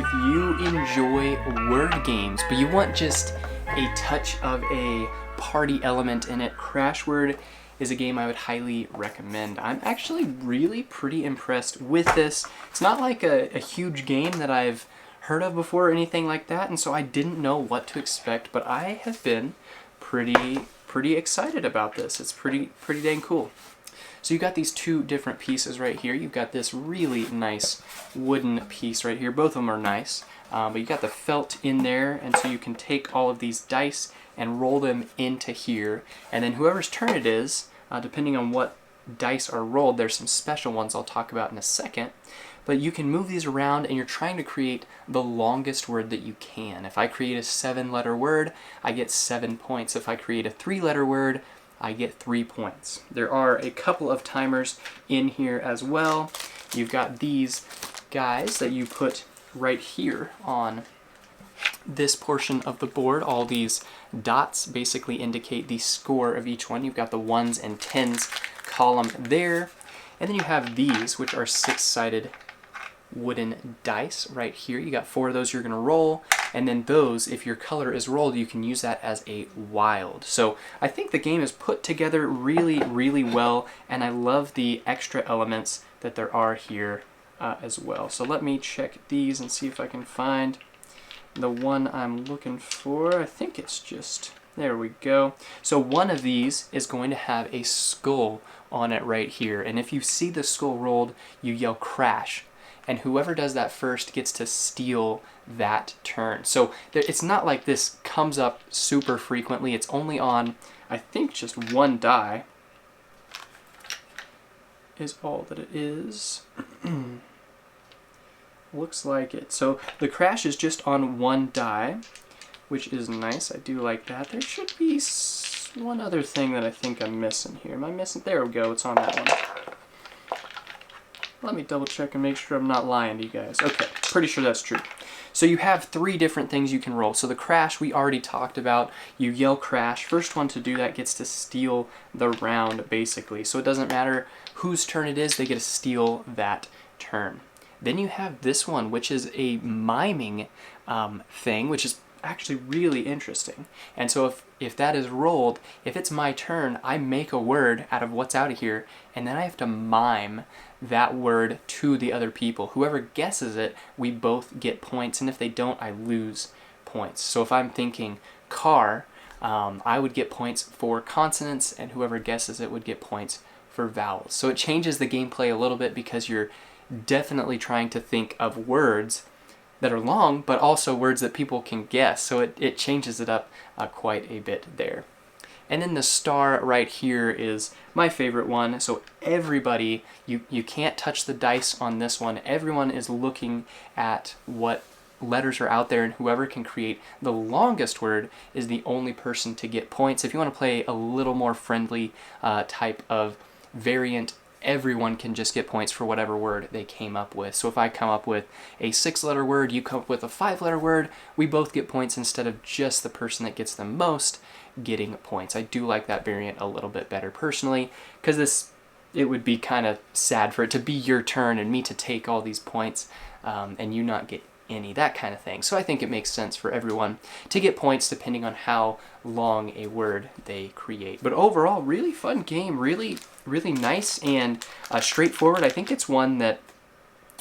if you enjoy word games, but you want just a touch of a party element in it, Crashword is a game I would highly recommend. I'm actually really pretty impressed with this. It's not like a huge game that I've heard of before or anything like that, and so I didn't know what to expect, but I have been pretty excited about this. It's pretty dang cool. So you've got these two different pieces right here. You've got this really nice wooden piece right here. Both of them are nice, but you've got the felt in there, and so you can take all of these dice and roll them into here, and then whoever's turn it is, depending on what dice are rolled, there's some special ones I'll talk about in a second, but you can move these around and you're trying to create the longest word that you can. If I create a 7-letter word, I get 7 points. If I create a 3-letter word, I get 3 points. There are a couple of timers in here as well. You've got these guys that you put right here on this portion of the board. All these dots basically indicate the score of each one. You've got the 1s and 10s column there. And then you have these, which are 6-sided wooden dice right here. You got 4 of those you're going to roll, and then those, if your color is rolled, you can use that as a wild. So I think the game is put together really well, and I love the extra elements that there are here as well. So let me check these and see if I can find the one I'm looking for. I think it's just, there we go. So one of these is going to have a skull on it right here, and if you see the skull rolled, you yell crash, and whoever does that first gets to steal that turn. So it's not like this comes up super frequently. It's only on, I think, just one die is all that it is. Looks like it. So the crash is just on one die, which is nice. I do like that. There should be one other thing that I think I'm missing here. Am I missing? There we go. It's on that one. Let me double check and make sure I'm not lying to you guys. Okay, pretty sure that's true. So you have 3 different things you can roll. So the crash we already talked about. You yell crash. First one to do that gets to steal the round, basically. So it doesn't matter whose turn it is, they get to steal that turn. Then you have this one, which is a miming thing, which is actually really interesting. And so if that is rolled, if it's my turn, I make a word out of what's out of here, and then I have to mime that word to the other people. Whoever guesses it, we both get points, and if they don't, I lose points. So if I'm thinking car, I would get points for consonants, and whoever guesses it would get points for vowels. So it changes the gameplay a little bit because you're definitely trying to think of words that are long, but also words that people can guess. So it changes it up quite a bit there. And then the star right here is my favorite one. So everybody, you can't touch the dice on this one. Everyone is looking at what letters are out there, and whoever can create the longest word is the only person to get points. If you want to play a little more friendly type of variant, everyone can just get points for whatever word they came up with. So if I come up with a 6-letter word, you come up with a 5-letter word, we both get points instead of just the person that gets the most getting points. I do like that variant a little bit better personally, because it would be kind of sad for it to be your turn and me to take all these points and you not get any, that kind of thing. So I think it makes sense for everyone to get points depending on how long a word they create. But overall, really fun game, really nice and straightforward. I think it's one that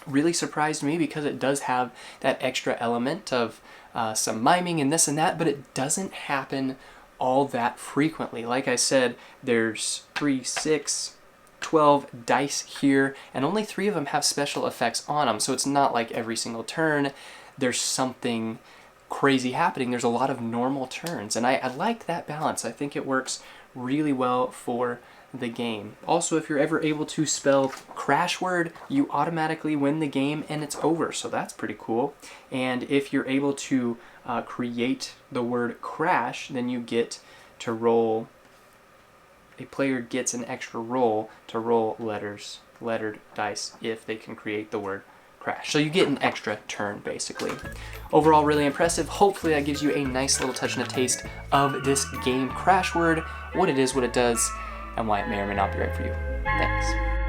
really surprised me because it does have that extra element of some miming and this and that, but it doesn't happen all that frequently. Like I said, there's 3, 6, 12 dice here, and only 3 of them have special effects on them, so it's not like every single turn there's something crazy happening. There's a lot of normal turns, and I like that balance. I think it works really well for the game. Also, if you're ever able to spell Crashword, you automatically win the game and it's over, so that's pretty cool. And if you're able to create the word crash, then you get to roll, a player gets an extra roll to roll lettered dice if they can create the word crash. So you get an extra turn, basically. Overall, really impressive. Hopefully that gives you a nice little touch and a taste of this game, Crashword, what it is, what it does, and why it may or may not be right for you. Thanks.